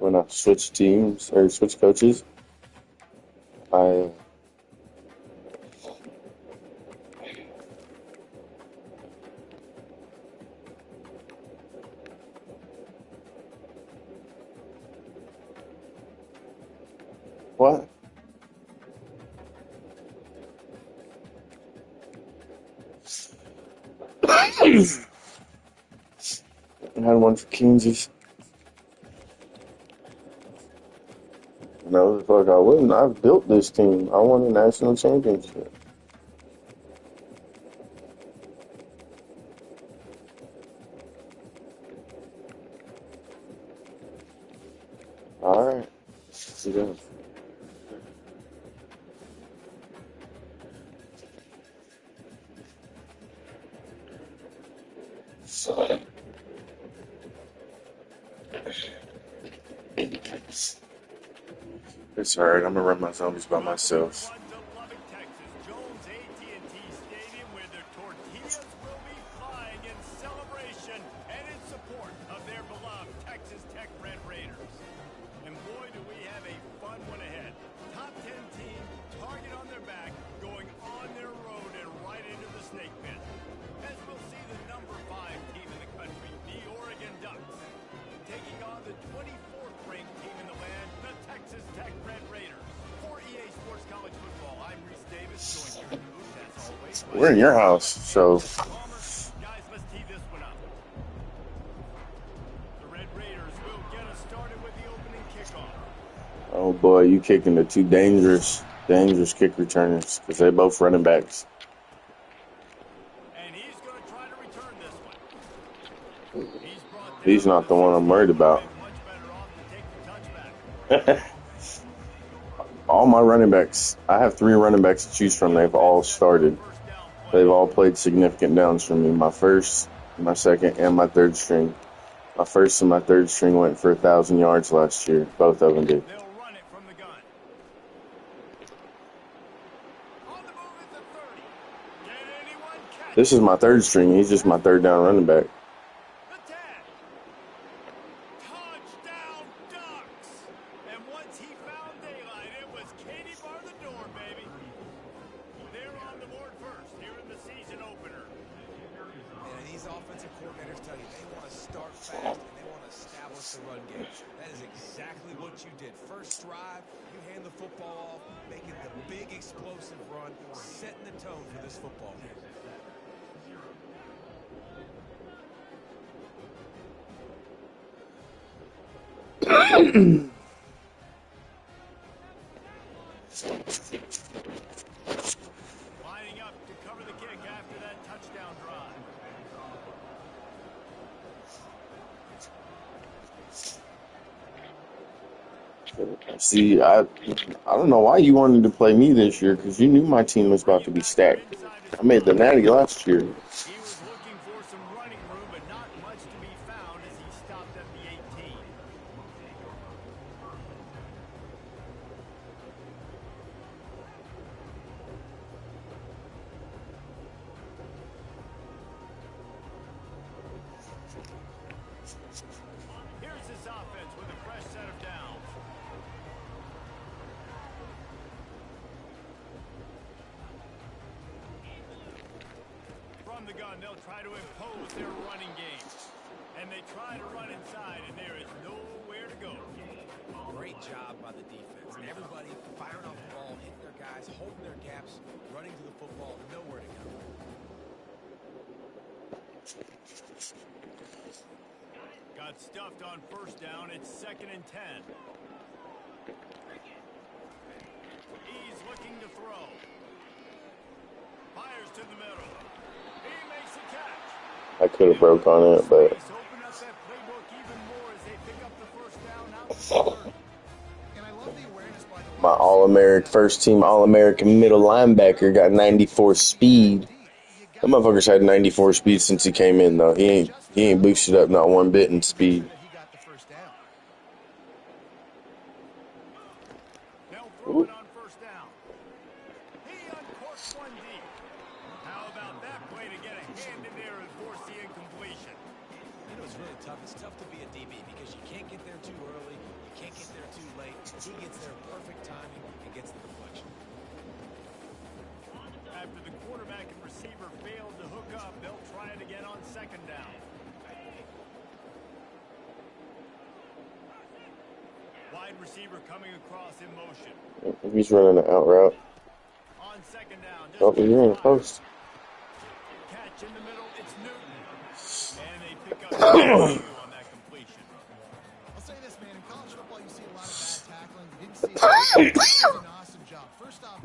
when I switched teams or switched coaches, I what? I had one for Kansas. No, the fuck I wouldn't. I've built this team. I won a national championship. All right. See you. It's alright. I'm gonna run my zombies by myself. Fun to Lubbock, Texas, Jones AT&T Stadium, where their tortillas will be flying in celebration and in support of their beloved Texas Tech Red Raiders. And boy, do we have a fun one ahead. Top 10 team, target on their back, going on their road and right into the snake pit. As we'll see the number 5 team in the country, the Oregon Ducks, taking on the 24th ranked team in the land, the Texas Tech Red Raiders. For EA Sports College Football, I'm Reese Davis, joined here in the booth, as always. We're in your house, so Guys, let's tee this one up. The Red Raiders will get us started with the opening kickoff. oh boy, you kicking the two dangerous kick returners because they're both running backs. And he's going to try to return this one. He's not the one I'm worried about. Much better off to take the touchback. All my running backs, I have 3 running backs to choose from. They've all started. They've all played significant downs for me. My first, my second, and my third string. My first and my third string went for 1,000 yards last year. Both of them did. They'll run it from the gun. On the move is the 30. Can anyone catch This is my third string. He's just my third down running back. the 10? Touchdown Ducks! And once he found daylight, it was Katie bar the door, baby. They're on the board first here in the season opener. And these offensive coordinators tell you they want to start fast and they want to establish the run game. That is exactly what you did. First drive, you hand the football off, making the big explosive run, setting the tone for this football game. Lining up to cover the kick after that touchdown drive. See, I don't know why you wanted to play me this year because you knew my team was about to be stacked. I made the Natty last year. He was looking for some running room, but not much to be found as he stopped at the 18. Here's this offense with a fresh set of downs. From the gun, they'll try to impose their running game. And they try to run inside, and there is nowhere to go. Great job by the defense. Everybody firing off the ball, hitting their guys, holding their gaps, running to the football, nowhere to go. Got stuffed on first down. It's 2nd and 10. He's looking to throw. Fires to the middle. He makes a catch. I could have broke on it, but He's opened up that playbook even more as they pick up the first down out to the 30. And I love the awareness by the my All-American first team All-American middle linebacker got 94 speed. That motherfucker's had 94 speed since he came in though. He ain't boosted up not one bit in speed. he got the first down. They'll throw it on first down. He uncorks one deep. How about that play to get a hand in there and force the incompletion? You know, it's really tough. It's tough to be a DB because you can't get there too early. You too late. He gets there perfect timing and gets the deflection. After the quarterback and receiver failed to hook up, they'll try it again on second down. Wide receiver coming across in motion. He's running an out route. On second down. Oh, he's in the post. Catch in the middle. It's Newton. And they pick up on that completion. I'll say this, man. In college football, you see a lot of bad tackling. You didn't see that. It was an awesome job. First off,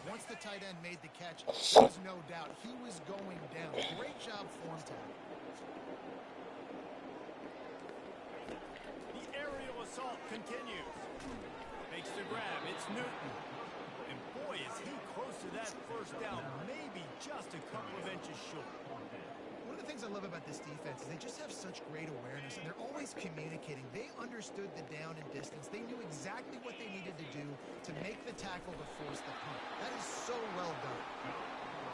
once the tight end made the catch, there was no doubt he was going down. Great job form tackle. The aerial assault continues. Makes the grab. It's Newton. And boy, is he close to that first down. Maybe just a couple of inches short. One of the things I love about this defense is they just have such great awareness, and they're always communicating. They understood the down and distance. They knew exactly what they needed to do to make the tackle to force the punt. That is so well done.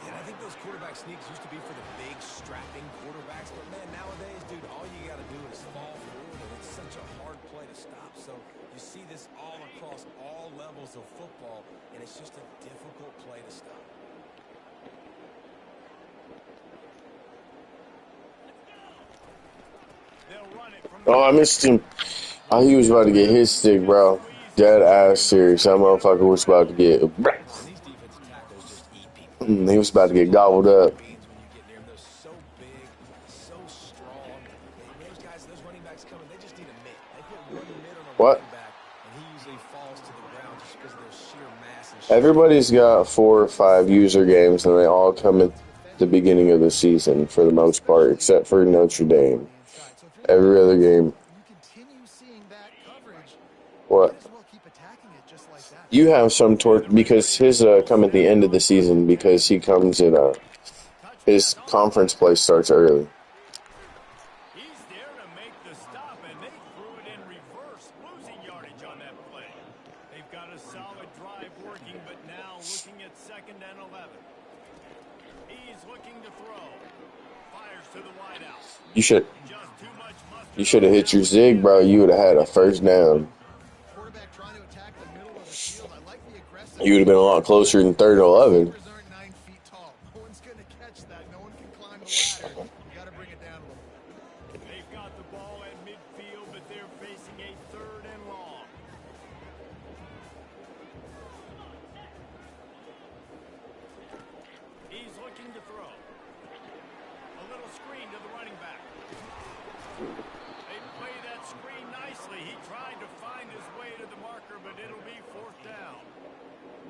Yeah, I think those quarterback sneaks used to be for the big, strapping quarterbacks. But, man, nowadays, dude, all you got to do is fall forward, and it's such a hard play to stop. So you see this all across all levels of football, and it's just a difficult play to stop. Oh, I missed him. Oh, he was about to get his stick, bro. Dead ass serious. That motherfucker was about to get. He was about to get gobbled up. What? Everybody's got 4 or 5 user games, and they all come at the beginning of the season for the most part, except for Notre Dame. Every other game. What? You have some torque because his come at the end of the season because he comes in his conference play starts early. He's there to make the stop, and they threw it in reverse, losing yardage on that play. They've got a solid drive working, but now looking at 2nd and 11. He's looking to throw. Fires to the wideout. You should have hit your zig, bro. You would have had a first down. You would have been a lot closer than 3rd and 11. They've got the ball at midfield, but they're facing a 3rd and long. He's looking to throw. A little screen to the running back. They play that screen nicely. He tried to find his way to the marker, but it'll be 4th down.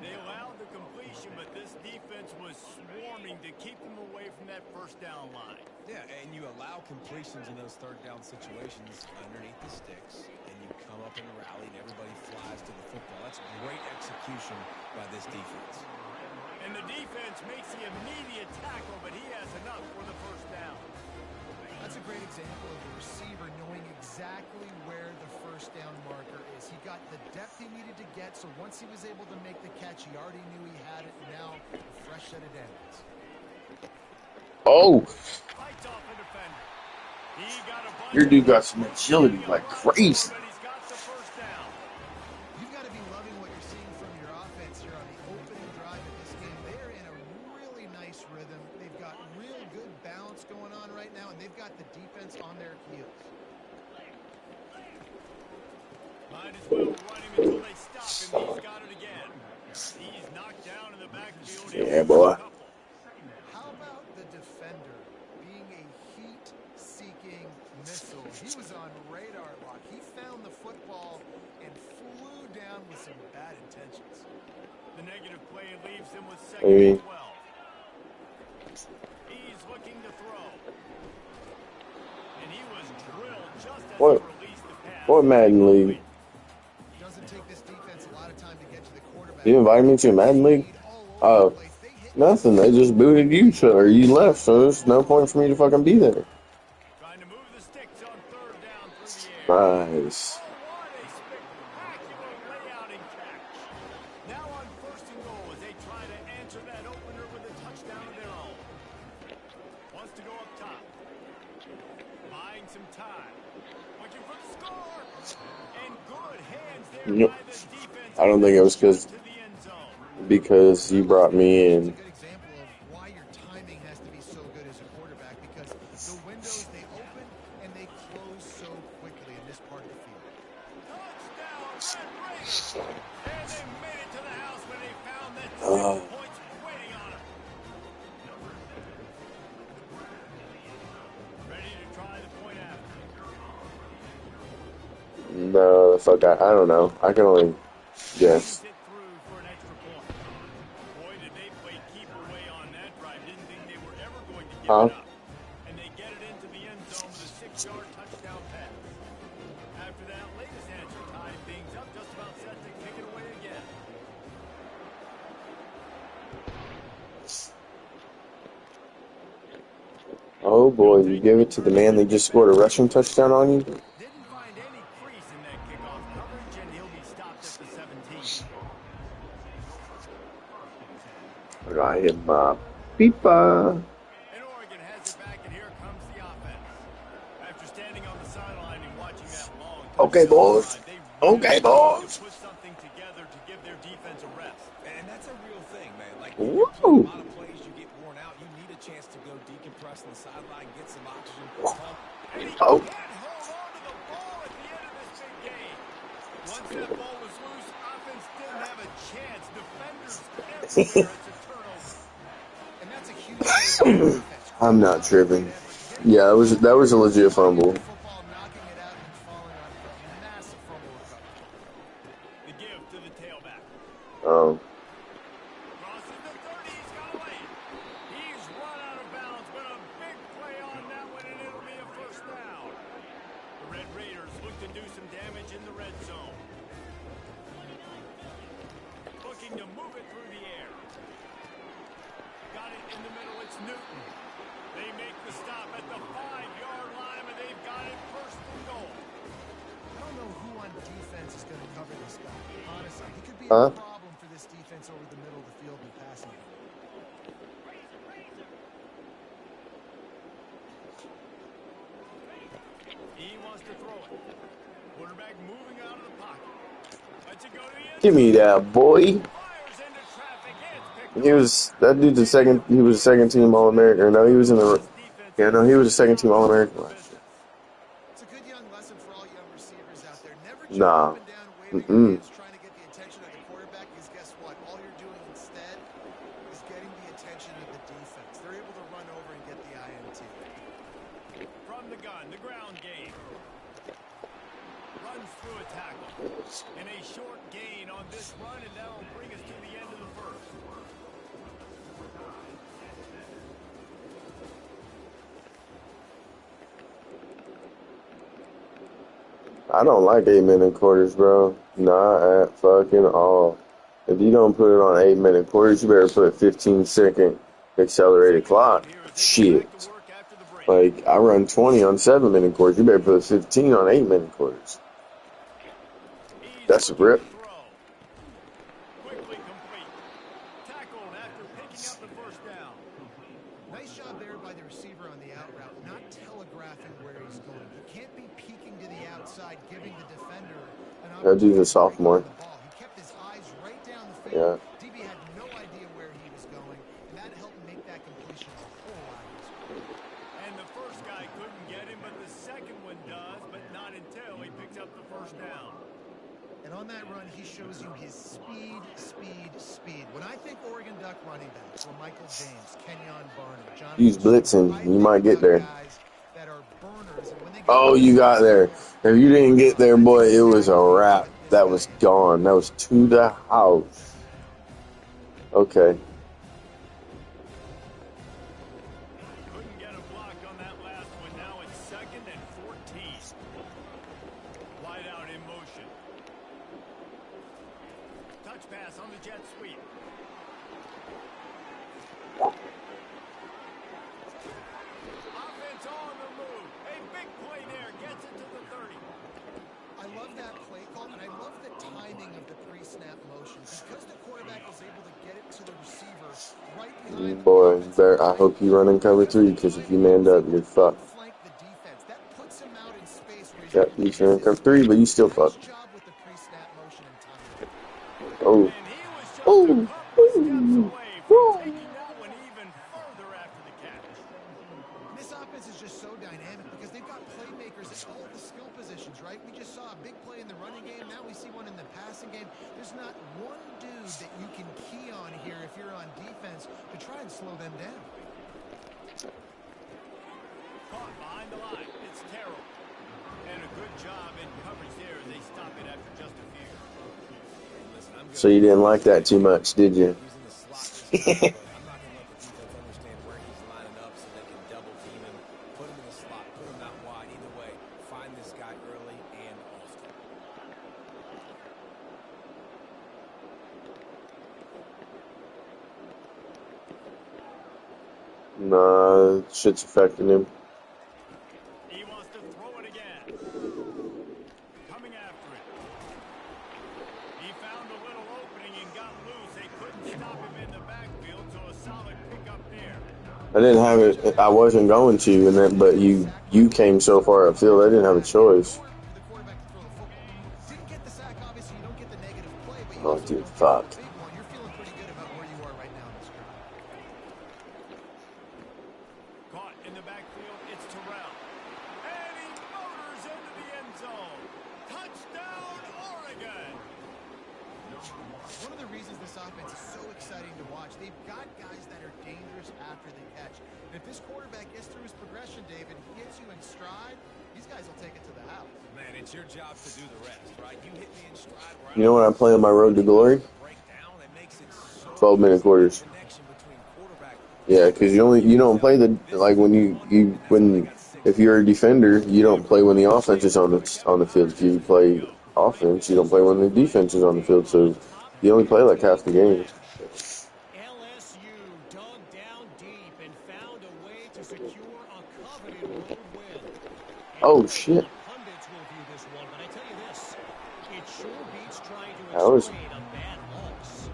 They allowed the completion, but this defense was swarming to keep them away from that first down line. Yeah, and you allow completions in those 3rd down situations underneath the sticks, and you come up in a rally, and everybody flies to the football. That's great execution by this defense. And the defense makes the immediate tackle, but he has enough for the first down. That's a great example of the receiver knowing exactly where the first down marker is. He got the depth he needed to get, so once he was able to make the catch, he already knew he had it. Now, a fresh set of downs. Oh! Fights off the defender. He got a bunch. Your dude got some agility like crazy. But he's got the first down. You've got to be loving what you're seeing from your offense here on the opening drive of this game. They're in a really nice rhythm. They've got real good balance going on right now, and they've got the defense on their heels. Might as well run him until they stop him. He's got it again. He's knocked down in the backfield. Yeah, boy. How about the defender being a heat-seeking missile? He was on radar lock. He found the football and flew down with some bad intentions. The negative play leaves him with 2nd and 12. He's looking to throw. And he was drilled just as he released the pass. What Madden League? Doesn't take this defense a lot of time to get to the quarterback. You invited me to a Madden League? Oh, nothing. They just booted you, or you left, so there's no point for me to fucking be there. Trying to move the sticks on 3rd down through the air. Nice. What a spectacular layout and catch. Now on 1st and goal as they try to answer that opener with a touchdown of their own. Wants to go up top. buying some time. Looking for the score. And good hands there Yep. by the defense. I don't think it was To the end zone. because you brought me It's a in. good example of why your timing has to be so good as a quarterback, because the windows, they open and they close so quickly in this part of the field. Touchdown, Red Raiders. And they made it to the house when they found that 6 Uh, points waiting on them. Ready to try the point after. No, the fuck, I don't know. I can only guess. It through for an extra point. Boy, did they play keep away on that drive. Didn't think they were ever going to give Huh? it up. And they get it into the end zone with a 6-yard touchdown pass. After that latest answer tied things up, just about set to kick it away again. Oh boy, you give it to the man that just scored a rushing touchdown on you? Didn't find any crease in that kickoff coverage, and he'll be stopped at the 17. I hit my pipa. And Oregon has it back, and here comes the offense. After standing on the sideline and watching that long Okay, boys. touchdown drive, they Okay, really need boys. to put something together to give their defense a rest. And that's a real thing, man. Like, Woo. you're playing a lot of plays, you get worn out. You need a chance to go decompress on the sideline, get some oxygen. And he Oh. can't hold on to the ball at the end of this big game. Once that ball was loose, offense didn't have a chance. Defenders everywhere. It's a turnover. And that's a huge play for the defense. I'm not tripping. Yeah, that was a legit fumble. Football, knocking it out and falling on a massive fumble recovery. The give to the tailback. Um, Crosses the 30. He's got away. He's run out of bounds, but a big play on that one, and it'll be a first down. The Red Raiders look to do some damage in the red zone. Looking to move it through the air. Got it in the middle. It's Newton. They make the stop at the 5-yard line, and they've got it first and goal. I don't know who on defense is going to cover this guy. Honestly, he could be Huh? a problem for this defense over the middle of the field in passing game. He wants to throw it. Quarterback moving out of the pocket. Lets it go to the end. give me that, boy. Fires into traffic. It's picked He was that dude's a second. He was a second team All American. Or no, he was in the. Yeah, no, he was a second team All American last year. It's a good young lesson for all young receivers out there. Never jump Nah. up and down waving your Mm-mm. hands trying to get the attention of the quarterback, because guess what? All you're doing instead is getting the attention of the defense. They're able to run over and get the INT. from the gun. The ground game. Runs through a tackle. And a short gain on this run, and that'll bring us to the end of the first. I don't like 8-minute quarters, bro. Not at fucking all. If you don't put it on 8-minute quarters, you better put 15-second accelerated clock. Shit. Like, I run 20 on 7-minute quarters. You better put 15 on 8-minute quarters. That's a rip. Quickly complete. Tackled after picking up the first down. Nice job there by the receiver on the out route, not telegraphing where he's going. He can't be peeking to the outside, giving the defender an That'd be the sophomore. to the ball. He kept his eyes right down the field. Yeah. DB had no idea where he was going, and that helped make that completion a whole lot easier. And the first guy couldn't get him, but the second one does, but not until he picks up the first down. And on that run, he shows you his speed, speed, speed. When I think Oregon Duck running backs, well, Michael James, Kenyon Barner, John. Use blitzing. You might get there. Guys that are burners, and when they get Oh, you got there. If you didn't get there, boy, it was a wrap. That was gone. That was to the house. Okay. Couldn't get a block on that last one. Now it's 2nd and 14. Wide out in motion. Touch pass on the jet sweep. Offense on the move. A big play there. Gets it to the 30. I love that play call, and I love the timing of the pre-snap motion, because the quarterback was able to get it to the receiver right behind the Boy, defense. I hope you run in cover 3, because if you manned up, you're fucked. Flank the defense. That in space where he's Yep, able to he's in use cover his 3, but you still nice fuck. job with the pre-snap motion and timing. Oh. And he was just a Oh. couple steps away from taking that one even further after the catch. And this offense is just so dynamic because they've got playmakers at all the skill positions, right? We just saw a big play in the running game. Now we see one in the passing game. There's not one dude that you can key on here if you're on defense to try and slow them down. Caught behind the line. It's Terrell. And a good job in coverage there as they stop it after just a few. So you didn't like that too much, did you? Using the slot this time, but I'm not going to let the defense understand where he's lining up so they can double team him, put him in the slot, put him out wide. Either way, find this guy early and often. Nah, shit's affecting him. He wants to throw it again. Coming after it. He found a little opening and got loose. They couldn't stop him in the backfield, so a solid pickup there. I didn't have it. I wasn't going to, and then, but you came so far upfield. I didn't have a choice. For the quarterback to throw the football. Didn't get the sack, obviously. You don't get the negative play, but you Oh, also dude, don't fuck. get the big one. You're feeling pretty good about where you are right now in this drive. Caught in the backfield. It's Terrell. And he motors into the end zone. Touchdown, Oregon. One of the reasons this offense is so exciting to watch, they've got guys that are dangerous after the catch. And if this quarterback gets through his progression, David, he hits you in stride, these guys will take it to the house. Man, it's your job to do the rest, right? You hit me in stride where You know when I play on my road to glory? break down. It makes it so 12-minute quarters. connection between quarterback. Yeah, because you don't play the like when if you're a defender, you don't play when the offense is on the field. If you play offense, you don't play when the defense is on the field. So you only play like half the game. LSU dug down deep and found a way to secure a coveted road win. Oh shit! Pundits will view this one, but I tell you this, it sure beats trying to That was- explain a bad loss.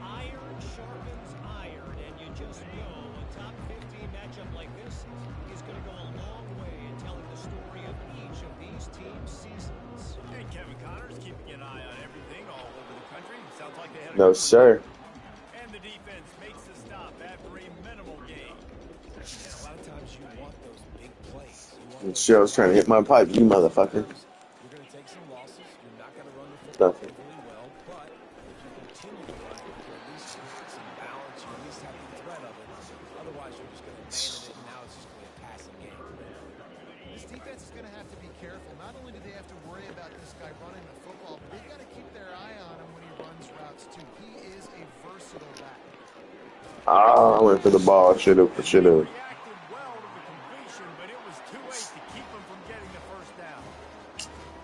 Iron sharpens iron, and you just know a top 15 matchup like this is going to go a long way in telling the story of each of these teams' seasons. And Kevin Connors keeping an eye on everything all over the country. Sounds like they had a No good one. sir. And the defense makes the stop after a minimal gain. And a lot of times you want those big plays. You want And those shit, I was trying to hit my pipe, you motherfucker. You're going to take some losses. You're not going to run the Nothing. football really well, but if you continue to run it, you can at least get some balance. You at least have the threat of it. Otherwise, you're just going to abandon it, and now it's just going to be a passing game. This defense is going to have to be careful. Not only do they have to worry about this guy running the football, but they've got to keep their eye on him when he runs routes too. He is a versatile back. Ah, I went for the ball. Should have. Reacted well to the completion, but it was too late to keep him from getting the first down.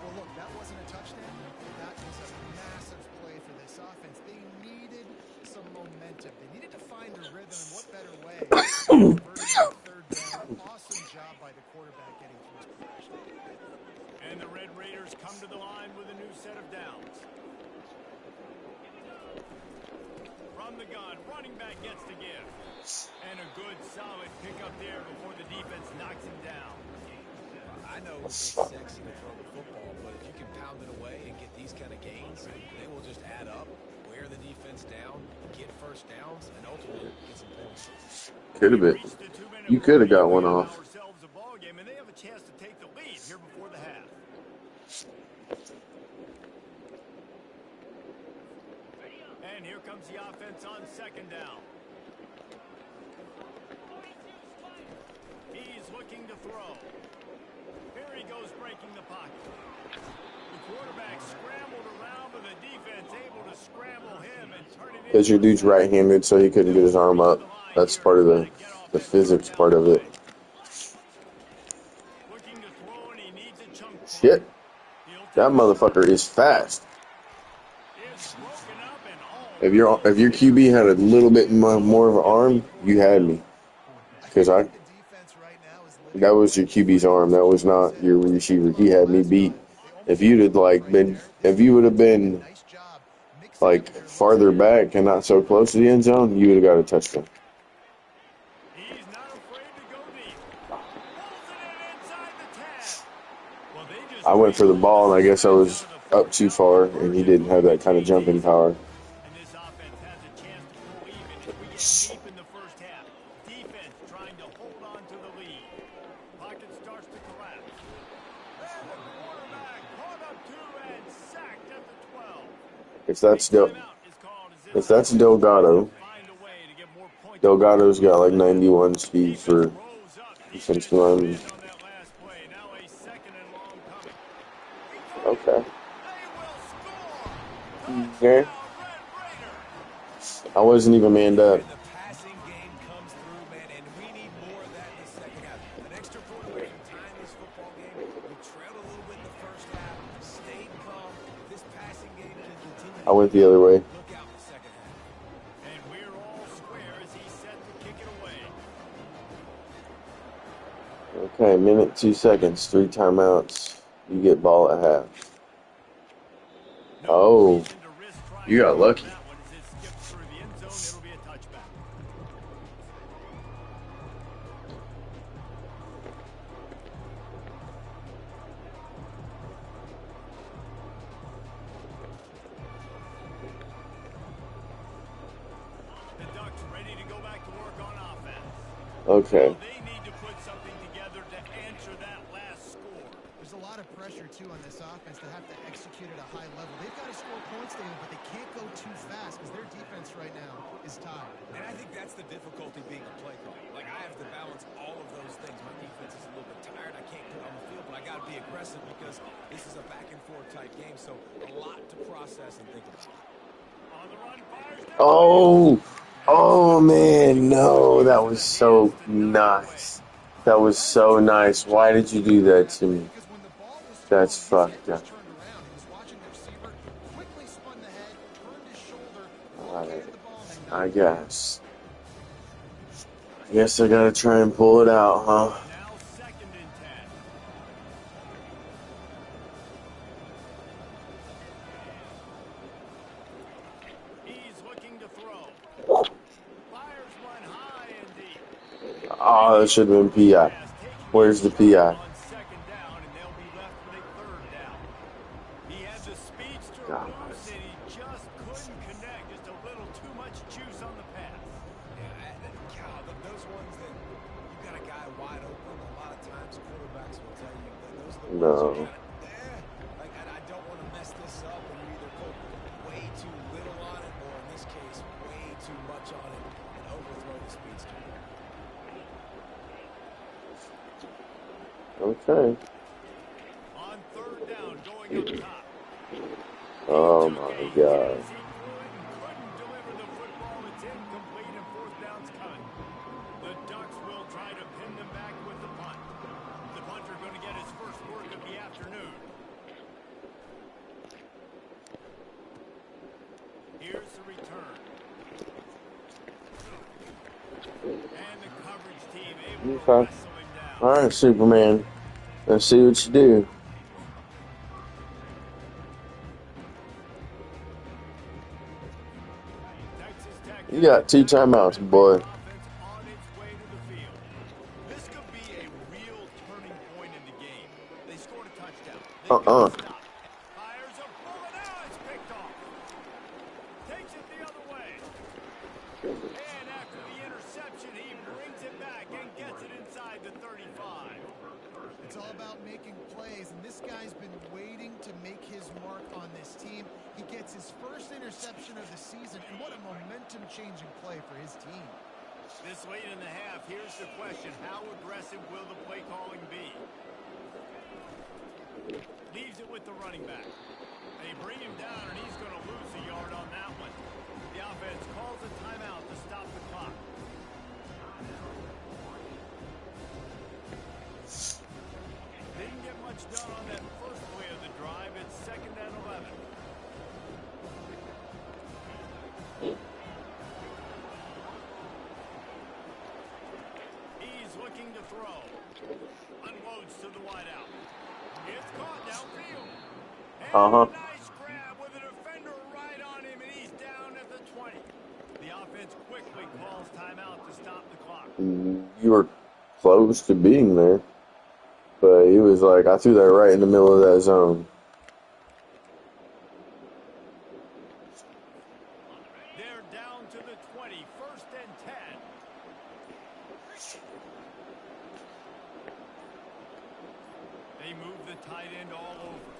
Well, look, that wasn't a touchdown. That was a massive play for this offense. They needed some momentum. They needed to find a rhythm, and what better way than converting on third down. Awesome job by the quarterback getting through his progression. And the Red Raiders come to the line with a new set of downs. From the gun, running back gets the give. And a good, solid pickup there before the defense knocks him down. I know it's sexy to throw the football, but if you can pound it away and get these kind of gains, they will just add up, wear the defense down, get first downs, and ultimately get some points. Could have been. Reached the 2-minute You could have got warning. one We off. have ourselves a ball game, and they have a chance to take the lead here before the half. And here comes the offense on second down. He's looking to throw. Here he goes breaking the pocket. The quarterback scrambled around, but the defense able to scramble him and turn it Because your dude's right-handed, so he couldn't get his arm up. That's part of the physics part of it. Looking to throw, and he needs a chunk play. Shit, He'll take that motherfucker is fast. It's broken up and all. If your QB had a little bit more of an arm, you had me. Because The defense right now is living that was your QB's arm. That was not your receiver. He had me beat. If you would have been nice job mixing like up their farther back and not so close to the end zone, you would have got a touchdown. He's not afraid to go deep. Pulls it in inside the 10. I went for the ball, and I guess I was up too far, and he didn't have that kind of jumping power. And this offense has a chance to pull even as we get deep in the first half. Defense trying to hold on to the lead. Pocket starts to collapse. And the quarterback caught up to and sacked at the 12. If that's Delgado, Delgado's got like 91 speed for defensive lineman. Okay. Okay. I wasn't even manned up. And the passing game comes through, man, and we need more of that in the second half. An extra point away from tying this football game. We trailed a little bit in the first half, stayed calm. This passing game can continue. I went the other way. Look out in the second half. And we're all square as he's set to kick it away. Okay, minute, 2 seconds, 3 timeouts. You get ball at half. Oh, you got lucky. That one as it skips through the end zone, it'll be a touchback. The Ducks ready to go back to work on offense. Okay. They need to put something together to answer that last score. There's a lot of pressure, too, on this offense to have to execute at a high level. They've got to score points, David, but they can't go too fast because their defense right now is tired. And I think that's the difficulty being a play call. Like, I have to balance all of those things. My defense is a little bit tired. I can't put on the field, but I got to be aggressive because this is a back-and-forth type game, so a lot to process and think about. On the run, fires down. Oh man, no, that was so nice. That was so nice. Why did you do that to me? Because when the ball was That's thrown, his fucked head up. was turned around. He was watching the receiver, quickly spun the head, turned his shoulder, Alright, located the ball, and I guess I gotta try and pull it out, huh? Now 2nd and 10. He's looking to throw. Fires one high and deep. Oh, that should have been PI. Where's the PI? On 2nd down, and they'll be left with a 3rd down. He had the speedster God. loose, and he just couldn't connect. Just a little too much juice on the pass. Those ones that you got a guy wide open, a lot of times quarterbacks will tell you that those are the No. ones you gotta, like, I don't want to mess this up, and you either put way too little on it, or in this case, way too much on it, and overthrow the speedster. Okay. On 3rd down, going up top. Oh my God. He threw it and couldn't deliver the football. It's incomplete, and 4th down's coming. The Ducks will try to pin them back with the punt. The punter going to get his first work of the afternoon. Here's the return. And the coverage team able to Okay. wrestle him down. All right, Superman. Let's see what you do. Texas Tech You got 2 timeouts, boy. offense on its way to the field. This could be a real turning point in the game. They scored a touchdown. They couldn't stop. Fires a bullet. Now it's picked off. Takes it the other way. And after the interception, he brings it back and gets it inside the 35. it's all about making plays, and this guy's been waiting to make his mark on this team. He gets his first interception of the season, and what a momentum-changing play for his team. This late in the half, here's the question. How aggressive will the play calling be? Leaves it with the running back. They bring him down, and he's going to lose a yard on that one. The offense calls a timeout to stop the clock. Didn't get much done on that first play of the drive. It's 2nd and 11. He's looking to throw. Unloads to the wideout. It's caught downfield. And Uh-huh. a nice grab with a defender right on him, and he's down at the 20. The offense quickly calls timeout to stop the clock. You were close to being there. But he was like, I threw that right in the middle of that zone. They're down to the 20, 1st and 10. They move the tight end all over.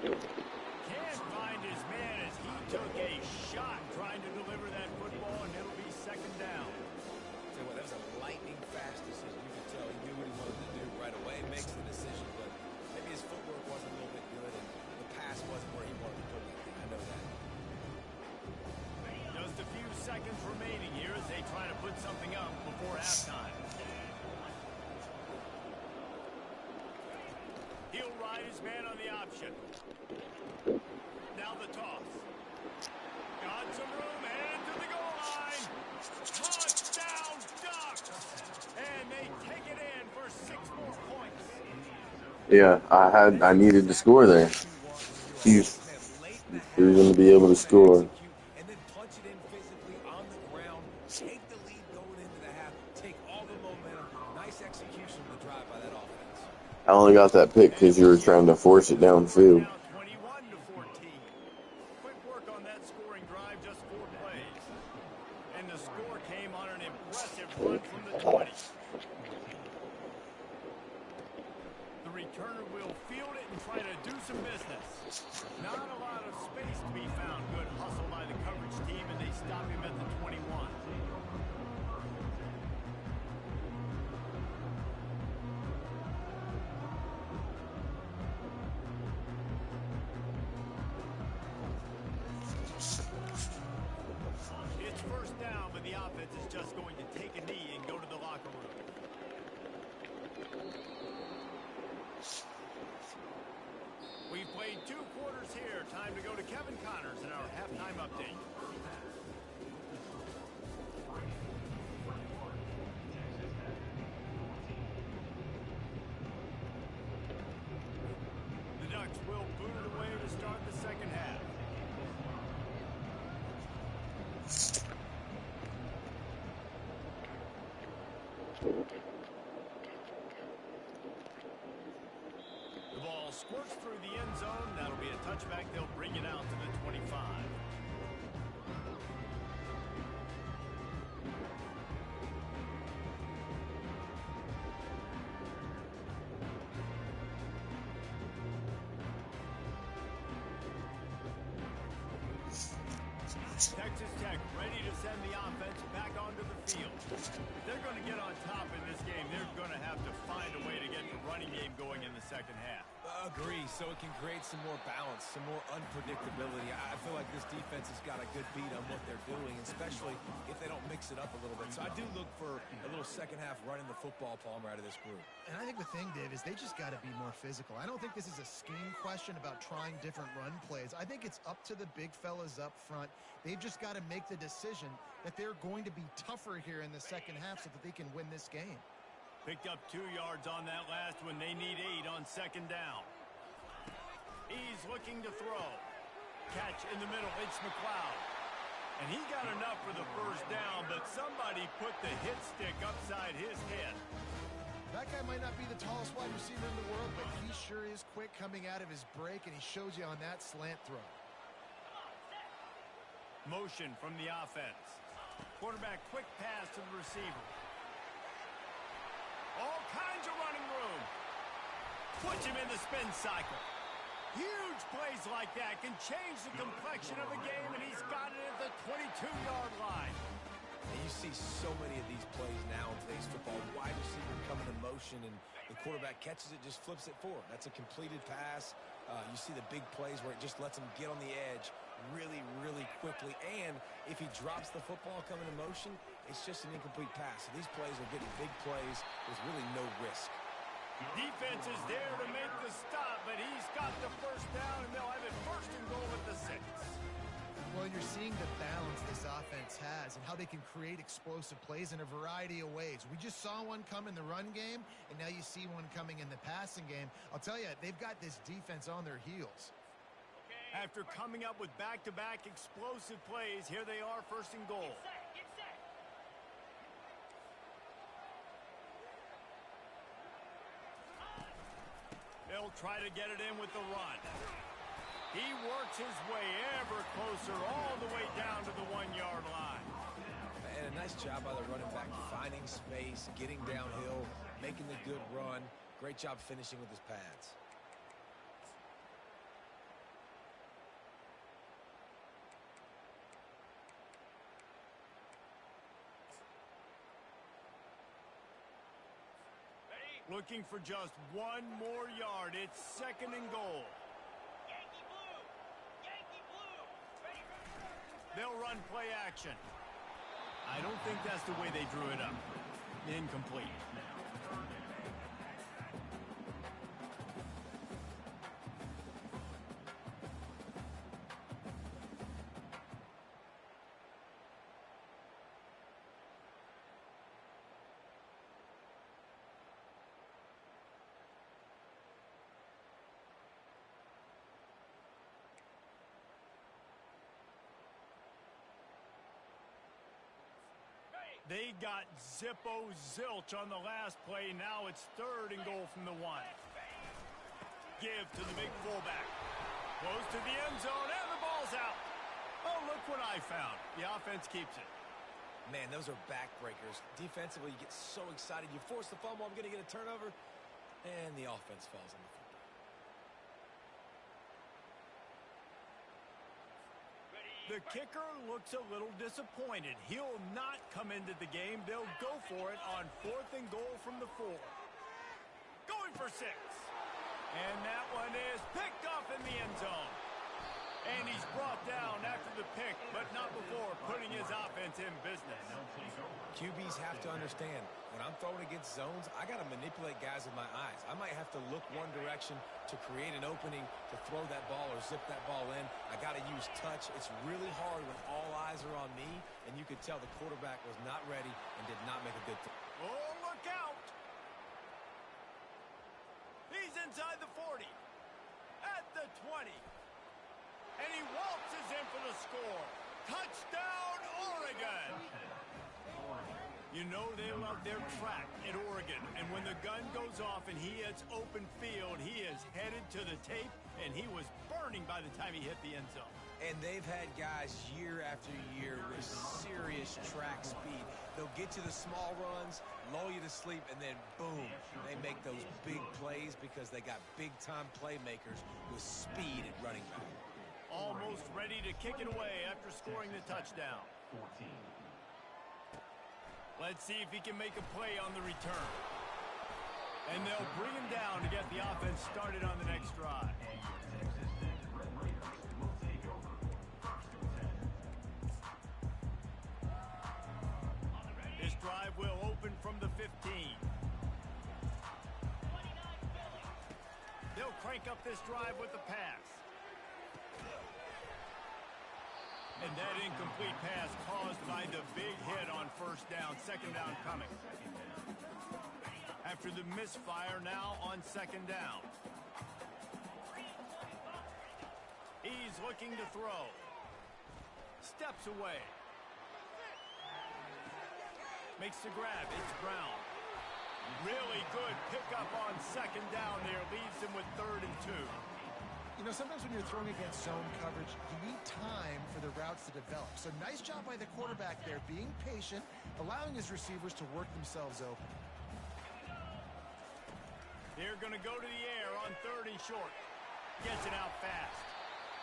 Can't find his man as he took a shot trying to deliver that football, and it'll be 2nd down. Tell you what, that was a lightning fast decision. You could tell he knew what he wanted to do right away. Makes the decision, but maybe his footwork wasn't a little bit good, and the pass wasn't where he wanted to put it. I know that. Just a few seconds remaining here as they try to put something up before halftime. He'll ride his man on the option. Now the toss. Got some room, and to the goal line. Touchdown Ducks! And they take it in for 6 more points. Yeah, I needed to score there. He was going to be able to score. And then punch it in physically on the ground. Take the lead going into the half. Take all the momentum. Nice execution of the drive by that offense. I only got that pick because you were trying to force it downfield. Now 21-14. Quick work on that scoring drive, just 4 plays. And the score came on an impressive run from the 20. The returner will field it and try to do some business. Not a lot of space to be found. Good hustle by the coverage team, and they stop him at the 21. It's 1st down, but the offense is just going to take a knee and go to the locker room. We've played 2 quarters here. Time to go to Kevin Connors in our halftime update. The Ducks will boot it away to start the 2nd half. The ball squirts through the end zone. That'll be a touchback. They'll bring it out to the 25. Texas Tech ready to send the offense back onto the field. If they're going to get on top in this game, they're going to have to find a way to get the running game going in the 2nd half. Agree. So it can create some more balance, some more unpredictability. I feel like this defense has got a good beat on what they're doing, especially if they don't mix it up a little bit. So I do look for a little 2nd half running the football, Palmer, out of this group. And I think the thing, Dave, is they just got to be more physical. I don't think this is a scheme question about trying different run plays. I think it's up to the big fellas up front. They've just got to make the decision that they're going to be tougher here in the 2nd half so that they can win this game. Picked up 2 yards on that last one. They need 8 on 2nd down. He's looking to throw. Catch in the middle. It's McLeod. And he got enough for the 1st down, but somebody put the hit stick upside his head. That guy might not be the tallest wide receiver in the world, but he sure is quick coming out of his break, and he shows you on that slant throw. Motion from the offense. Quarterback quick pass to the receiver. All kinds of running room. Puts him in the spin cycle. Huge plays like that can change the complexion of a game, and he's got it at the 22-yard line. And you see so many of these plays now in today's football. Wide receiver coming in motion, and the quarterback catches it, just flips it forward. That's a completed pass. You see the big plays where it just lets him get on the edge really, really quickly. And if he drops the football coming in motion, it's just an incomplete pass. So these plays are getting big plays with really no risk. Defense is there to make the stop, but he's got the 1st down, and they'll have it 1st and goal at the 6. Well, you're seeing the balance this offense has and how they can create explosive plays in a variety of ways. We just saw one come in the run game, and now you see one coming in the passing game. I'll tell you, they've got this defense on their heels. After coming up with back-to-back explosive plays, here they are 1st and goal. They'll try to get it in with the run. He works his way ever closer all the way down to the 1-yard line. And a nice job by the running back, finding space, getting downhill, making the good run. Great job finishing with his pads. Looking for just one more yard. It's 2nd and goal. Yankee blue! Yankee blue! Ready for... They'll run play action. I don't think that's the way they drew it up. Incomplete. They got Zippo zilch on the last play. Now it's 3rd and goal from the 1. Give to the big fullback. Close to the end zone, and the ball's out. Oh, look what I found. The offense keeps it. Man, those are backbreakers. Defensively, you get so excited. You force the fumble, I'm going to get a turnover, and the offense falls on the football. The kicker looks a little disappointed. He'll not come into the game. They'll go for it on 4th and goal from the 4. Going for 6. And that one is picked off in the end zone. And he's brought down after the pick, but not before putting his offense in business. QBs have to understand, when I'm throwing against zones, I got to manipulate guys with my eyes. I might have to look one direction to create an opening to throw that ball or zip that ball in. I got to use touch. It's really hard when all eyes are on me, and you could tell the quarterback was not ready and did not make a good throw. Oh, look out! He's inside the 40, at the 20. And he waltzes in for the score. Touchdown, Oregon! You know they love their track at Oregon. And when the gun goes off and he hits open field, he is headed to the tape, and he was burning by the time he hit the end zone. And they've had guys year after year with serious track speed. They'll get you the small runs, lull you to sleep, and then boom, they make those big plays because they got big-time playmakers with speed at running back. Almost ready to kick it away after scoring the touchdown. Let's see if he can make a play on the return. And they'll bring him down to get the offense started on the next drive. This drive will open from the 15. They'll crank up this drive with the pass. And that incomplete pass caused by the big hit on 1st down, 2nd down coming. After the misfire, now on 2nd down. He's looking to throw. Steps away. Makes the grab. It's Brown. Really good pickup on 2nd down there. Leaves him with 3rd and 2. You know, sometimes when you're throwing against zone coverage, you need time for the routes to develop. So nice job by the quarterback there, being patient, allowing his receivers to work themselves open. They're going to go to the air on 3rd and short. Gets it out fast.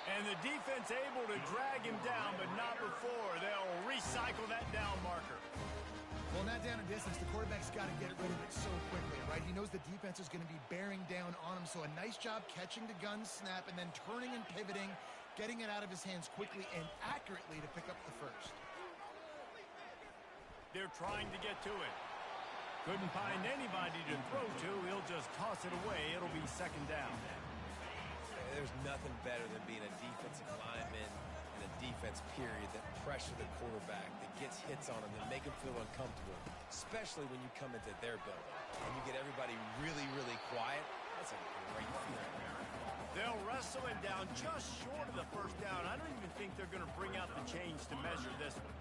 And the defense able to drag him down, but not before. They'll recycle that down marker. Well, in that down and distance, the quarterback's got to get rid of it so quickly, right? He knows the defense is going to be bearing down on him, so a nice job catching the gun snap and then turning and pivoting, getting it out of his hands quickly and accurately to pick up the 1st. They're trying to get to it. Couldn't find anybody to throw to. He'll just toss it away. It'll be 2nd down. There's nothing better than being a defensive lineman in a defense period that pressure the quarterback, that gets hits on him, that make him feel uncomfortable, especially when you come into their building and you get everybody really, really quiet. That's a great feeling. They'll wrestle him down just short of the 1st down. I don't even think they're going to bring out the chains to measure this one.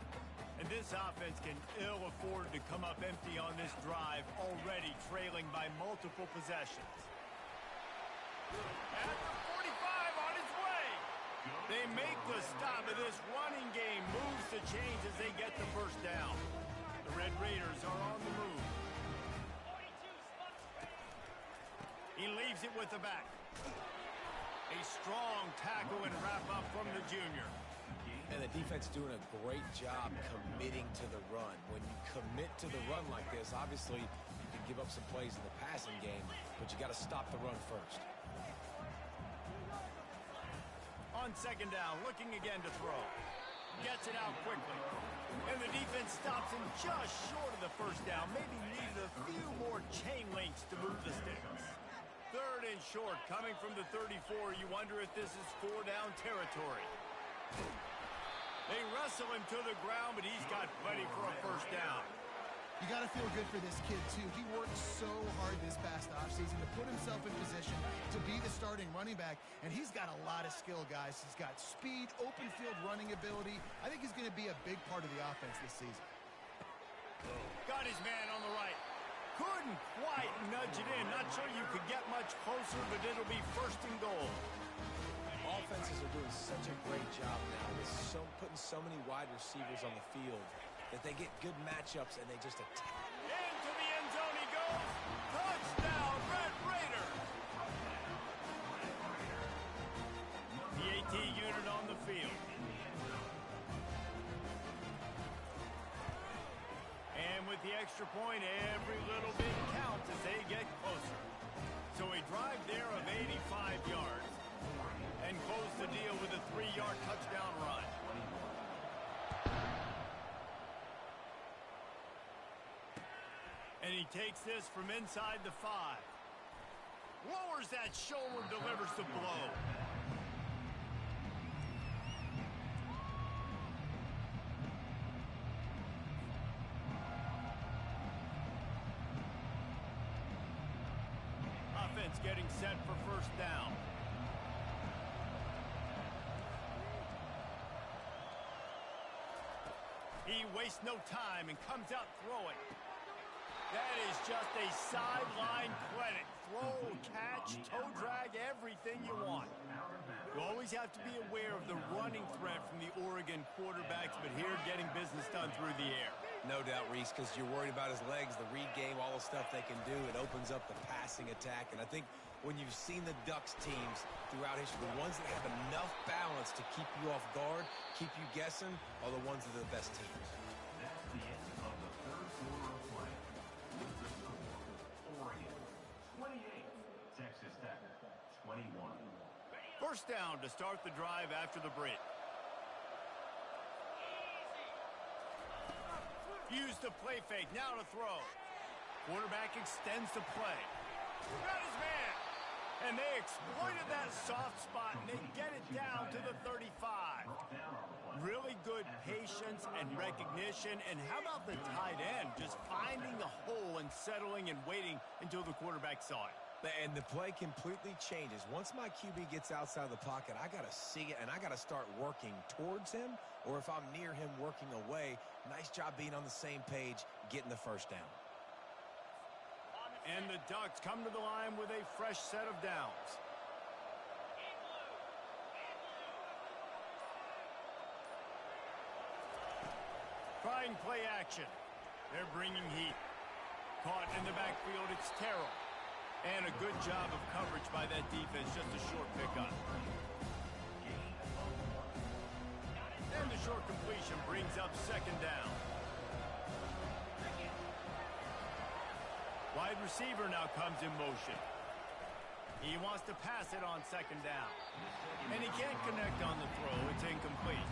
And this offense can ill afford to come up empty on this drive, already trailing by multiple possessions. stop of this running game moves the chains as they get the first down. The Red Raiders are on the move. 42, Spucks ready. He leaves it with the back. A strong tackle and wrap up from the junior. And the defense doing a great job committing to the run. When you commit to the run like this, obviously you can give up some plays in the passing game, but you got to stop the run first. On second down, looking again to throw. Gets it out quickly. And the defense stops him just short of the first down. Maybe needed a few more chain links to move the sticks. Third and short, coming from the 34. You wonder if this is 4-down territory. They wrestle him to the ground, but he's got plenty for a first down. You got to feel good for this kid, too. He worked so hard this past offseason to put himself in position to be the starting running back, and he's got a lot of skill, guys. He's got speed, open field running ability. I think he's going to be a big part of the offense this season. Got his man on the right. Couldn't quite nudge it in. Not sure you could get much closer, but it'll be first and goal. Offenses are doing such a great job now with putting so many wide receivers on the field that they get good matchups and they just attack. Into the end zone he goes. Touchdown, Red Raiders. The AT unit on the field. And with the extra point, every little bit counts as they get closer. So a drive there of 85 yards. And close the deal with a 3-yard touchdown run. And he takes this from inside the 5. Lowers that shoulder, delivers the blow. Offense getting set for first down. He wastes no time and comes out throwing. That is just a sideline clinic. Throw, catch, toe drag, everything you want. You always have to be aware of the running threat from the Oregon quarterbacks, but here getting business done through the air. No doubt, Reese, because you're worried about his legs, the read game, all the stuff they can do. It opens up the passing attack. And I think when you've seen the Ducks teams throughout history, the ones that have enough balance to keep you off guard, keep you guessing, are the ones that are the best teams. That's the end of the third quarter of play. With the score, Oregon 28, Texas Tech 21. First down to start the drive after the break. Use the play fake, now to throw. Quarterback extends the play. Got his man. And they exploited that soft spot, and they get it down to the 35. Really good patience and recognition. And how about the tight end just finding the hole and settling and waiting until the quarterback saw it? And the play completely changes. Once my QB gets outside of the pocket, I got to see it, and I got to start working towards him, or if I'm near him, working away. Nice job being on the same page, getting the first down. And the Ducks come to the line with a fresh set of downs. Trying play action. They're bringing heat. Caught in the backfield, it's Terrell. And a good job of coverage by that defense, just a short pickup. And the short completion brings up second down. Wide receiver now comes in motion. He wants to pass it on second down. And he can't connect on the throw. It's incomplete.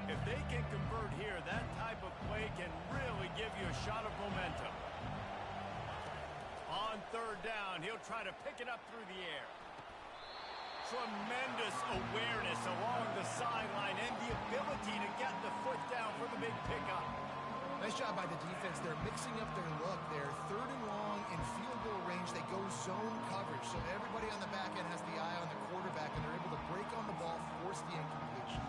If they can convert here, that type of play can really give you a shot of momentum. On third down, he'll try to pick it up through the air. Tremendous awareness along the sideline and the ability to get the foot down for the big pickup. Nice job by the defense. They're mixing up their look. They're third and long in field goal range. They go zone coverage. So everybody on the back end has the eye on the quarterback, and they're able to break on the ball, force the incompletion.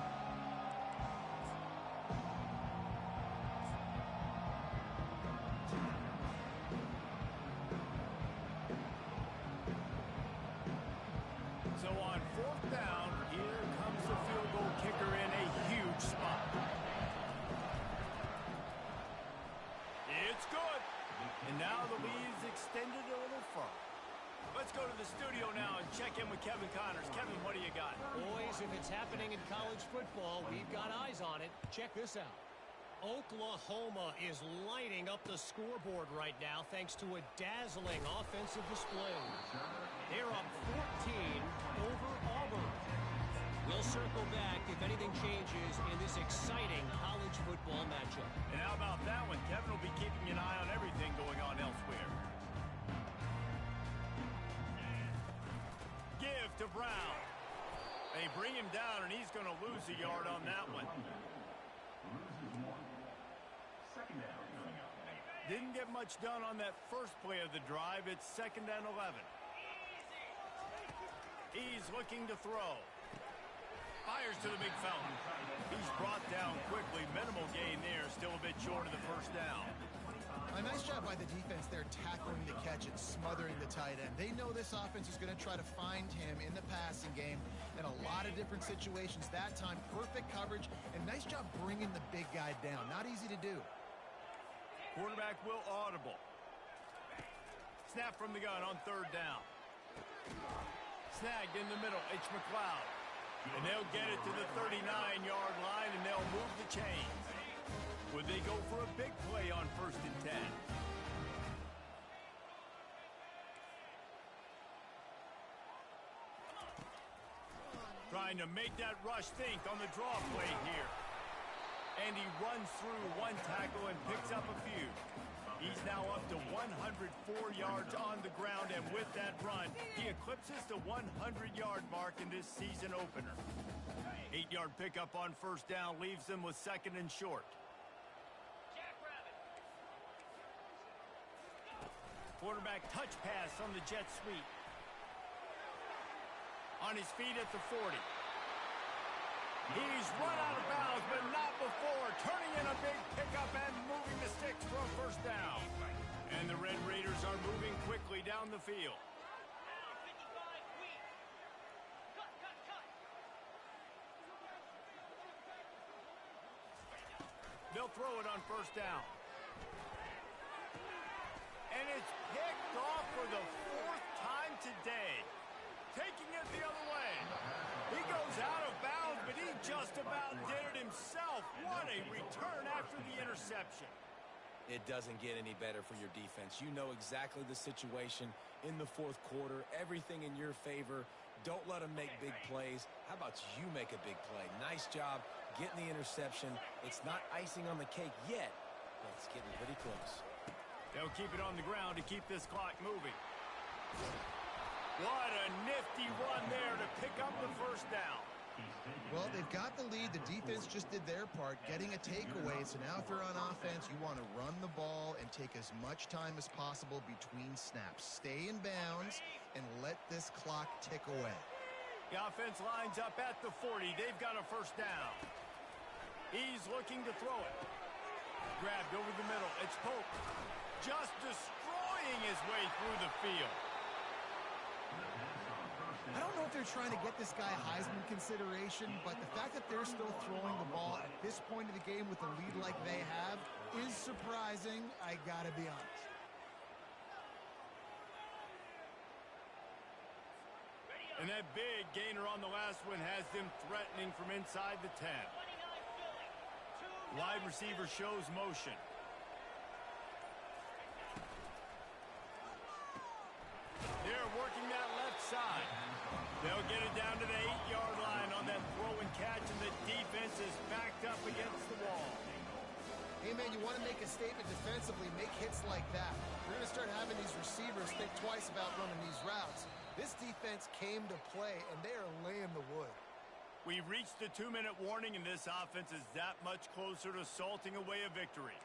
So on 4th down, here comes the field goal kicker in a huge spot. It's good. And now the lead is extended a little further. Let's go to the studio now and check in with Kevin Connors. Kevin, what do you got? Boys, if it's happening in college football, we've got eyes on it. Check this out. Oklahoma is lighting up the scoreboard right now thanks to a dazzling offensive display. They're up 14 over Auburn. We'll circle back if anything changes in this exciting college football matchup. And how about that one? Kevin will be keeping an eye on everything going on elsewhere. Give to Brown. They bring him down, and he's going to lose a yard on that one. Didn't get much done on that first play of the drive. It's 2nd and 11. He's looking to throw. Fires to the big fella. He's brought down quickly. Minimal gain there. Still a bit short of the first down. A nice job by the defense there tackling the catch and smothering the tight end. They know this offense is going to try to find him in the passing game in a lot of different situations. That time, perfect coverage, and nice job bringing the big guy down. Not easy to do. Quarterback will audible. Snap from the gun on 3rd down. Snagged in the middle. H. McLeod. And they'll get it to the 39-yard line, and they'll move the chains. Would they go for a big play on 1st and 10? Trying to make that rush think on the draw play here. And he runs through one tackle and picks up a few. He's now up to 104 yards on the ground, and with that run, he eclipses the 100-yard mark in this season opener. 8-yard pickup on 1st down leaves them with 2nd and short. Quarterback touch pass on the jet sweep. On his feet at the 40. He's run out of bounds, but not before. Turning in a big pickup and moving the sticks for a 1st down. And the Red Raiders are moving quickly down the field. They'll throw it on 1st down. And it's picked off for the 4th time today. Taking it the other way. He goes out of bounds, but he just about did it himself. What a return after the interception. It doesn't get any better for your defense. You know exactly the situation in the 4th quarter. Everything in your favor. Don't let them make big plays. How about you make a big play? Nice job getting the interception. It's not icing on the cake yet, but it's getting pretty close. They'll keep it on the ground to keep this clock moving. What a nifty run there to pick up the 1st down. Well, they've got the lead. The defense just did their part, getting a takeaway. So now if they're on offense, you want to run the ball and take as much time as possible between snaps. Stay in bounds and let this clock tick away. The offense lines up at the 40. They've got a 1st down. He's looking to throw it. Grabbed over the middle. It's Pope. Just destroying his way through the field. I don't know if they're trying to get this guy Heisman consideration, but the fact that they're still throwing the ball at this point of the game with a lead like they have is surprising, I gotta be honest. And that big gainer on the last one has them threatening from inside the 10. Wide receiver shows motion. They're working that left side. They'll get it down to the 8-yard line on that throw and catch, and the defense is backed up against the wall. Hey, man, you want to make a statement defensively, make hits like that. You're going to start having these receivers think twice about running these routes. This defense came to play, and they are laying the wood. We've reached the 2-minute warning, and this offense is that much closer to salting away a victory.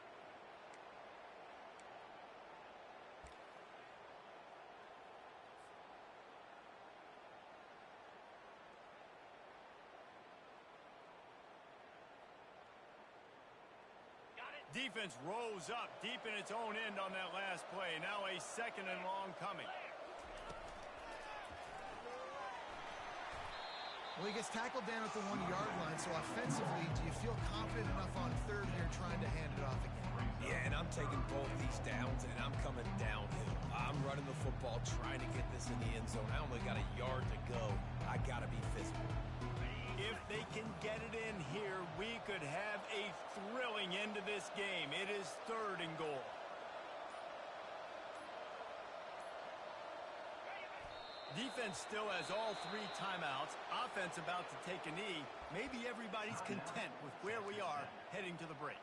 Defense rose up deep in its own end on that last play. Now a 2nd and long coming. Well, he gets tackled down at the 1-yard line, so offensively, do you feel confident enough on third here trying to hand it off again? Yeah, and I'm taking both these downs, and I'm coming downhill. I'm running the football, trying to get this in the end zone. I only got a yard to go. I got to be physical. If they can get it in here, we could have a thrilling end to this game. It is 3rd and goal. Defense still has all 3 timeouts. Offense about to take a knee. Maybe everybody's content with where we are heading to the break.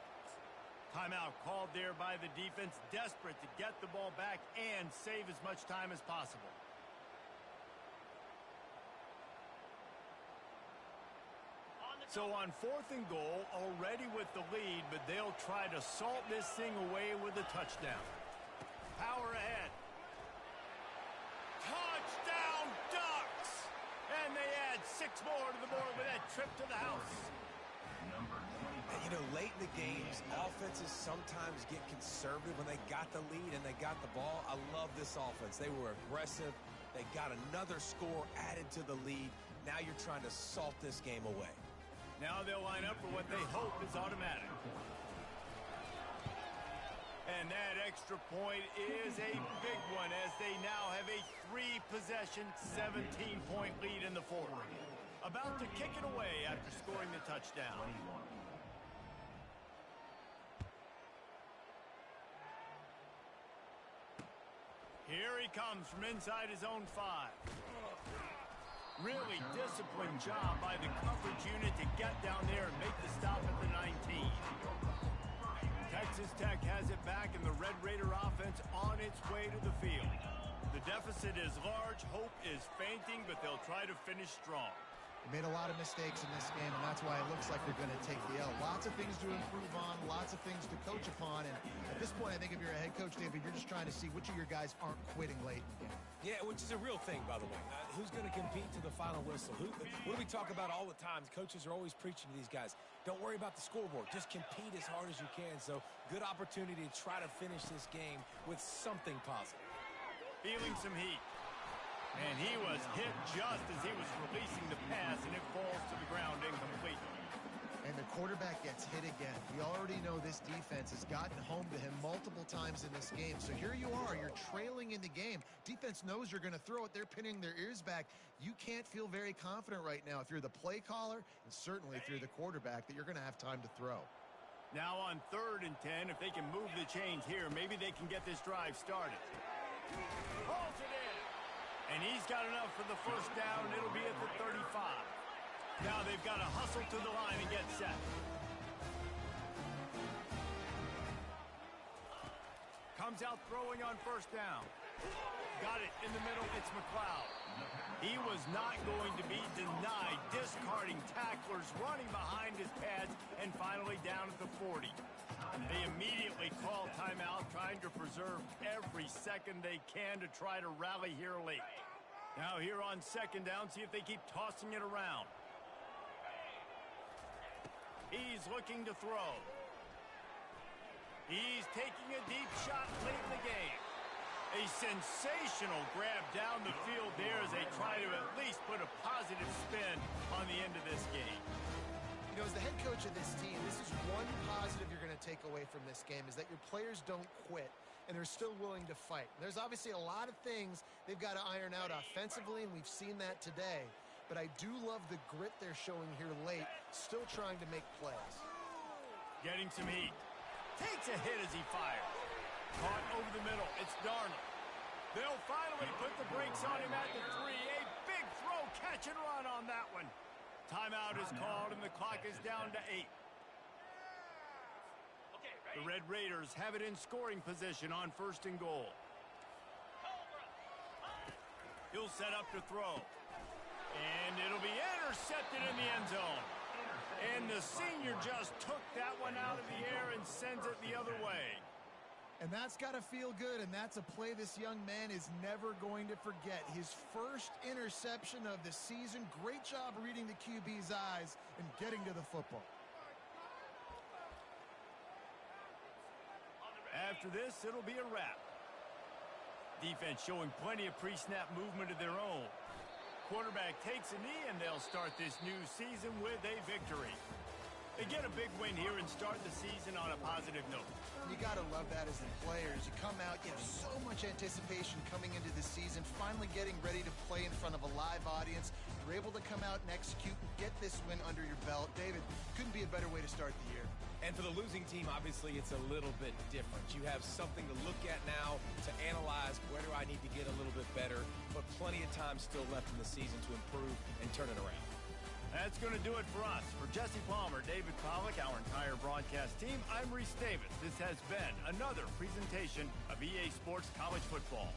Timeout called there by the defense, desperate to get the ball back and save as much time as possible. So on 4th and goal, already with the lead, but they'll try to salt this thing away with a touchdown. Power ahead. Touchdown Ducks! And they add 6 more to the board with that trip to the house. And, you know, late in the games, offenses sometimes get conservative when they got the lead and they got the ball. I love this offense. They were aggressive. They got another score added to the lead. Now you're trying to salt this game away. Now they'll line up for what they hope is automatic. And that extra point is a big one as they now have a 3-possession, 17-point lead in the 4th. About to kick it away after scoring the touchdown. Here he comes from inside his own 5. Really disciplined job by the coverage unit to get down there and make the stop at the 19. Texas Tech has it back, and the Red Raider offense on its way to the field. The deficit is large, hope is fainting, but they'll try to finish strong. They made a lot of mistakes in this game, and that's why it looks like they're going to take the L. Lots of things to improve on, lots of things to coach upon, and at this point, I think if you're a head coach, David, you're just trying to see which of your guys aren't quitting late in the game. Yeah, which is a real thing, by the way. Who's going to compete to the final whistle? What do we talk about all the time? Coaches are always preaching to these guys. Don't worry about the scoreboard. Just compete as hard as you can. So, good opportunity to try to finish this game with something positive. Feeling some heat. And he was hit just as he was releasing the pass, and it falls to the ground incomplete. And the quarterback gets hit again. We already know this defense has gotten home to him multiple times in this game. So here you are, you're trailing in the game. Defense knows you're going to throw it. They're pinning their ears back. You can't feel very confident right now if you're the play caller, and certainly if you're the quarterback, that you're going to have time to throw. Now on 3rd and 10, if they can move the chains here, maybe they can get this drive started. Pulls it in. And he's got enough for the first down. It'll be at the 35. Now they've got to hustle to the line and get set. Comes out throwing on 1st down. Got it in the middle. It's McLeod. He was not going to be denied, discarding tacklers, running behind his pads, and finally down at the 40. They immediately call timeout, trying to preserve every second they can to try to rally here late. Now here on 2nd down, see if they keep tossing it around. He's looking to throw. He's taking a deep shot late in the game. A sensational grab down the field there as they try to at least put a positive spin on the end of this game. You know, as the head coach of this team, this is one positive you're going to take away from this game, is that your players don't quit, and they're still willing to fight. There's obviously a lot of things they've got to iron out offensively, and we've seen that today. But I do love the grit they're showing here late, still trying to make plays. Getting some heat. Takes a hit as he fires. Caught over the middle. It's Darnold. They'll finally put the brakes on him at the 3. A big throw, catch and run on that one. Timeout is called, and the clock is down to 8. The Red Raiders have it in scoring position on 1st and goal. He'll set up to throw. And it'll be intercepted in the end zone. And the senior just took that one out of the air and sends it the other way. And that's got to feel good, and that's a play this young man is never going to forget. His first interception of the season. Great job reading the QB's eyes and getting to the football. After this, it'll be a wrap. Defense showing plenty of pre-snap movement of their own. quarterback takes a knee, and they'll start this new season with a victory. They get a big win here and start the season on a positive note. You got to love that as the players. You come out, you have so much anticipation coming into the season, finally getting ready to play in front of a live audience. You're able to come out and execute and get this win under your belt. David, couldn't be a better way to start the year. And for the losing team, obviously, it's a little bit different. You have something to look at now to analyze where do I need to get a little bit better, but plenty of time still left in the season to improve and turn it around. That's going to do it for us. For Jesse Palmer, David Pollack, our entire broadcast team, I'm Reese Davis. This has been another presentation of EA Sports College Football.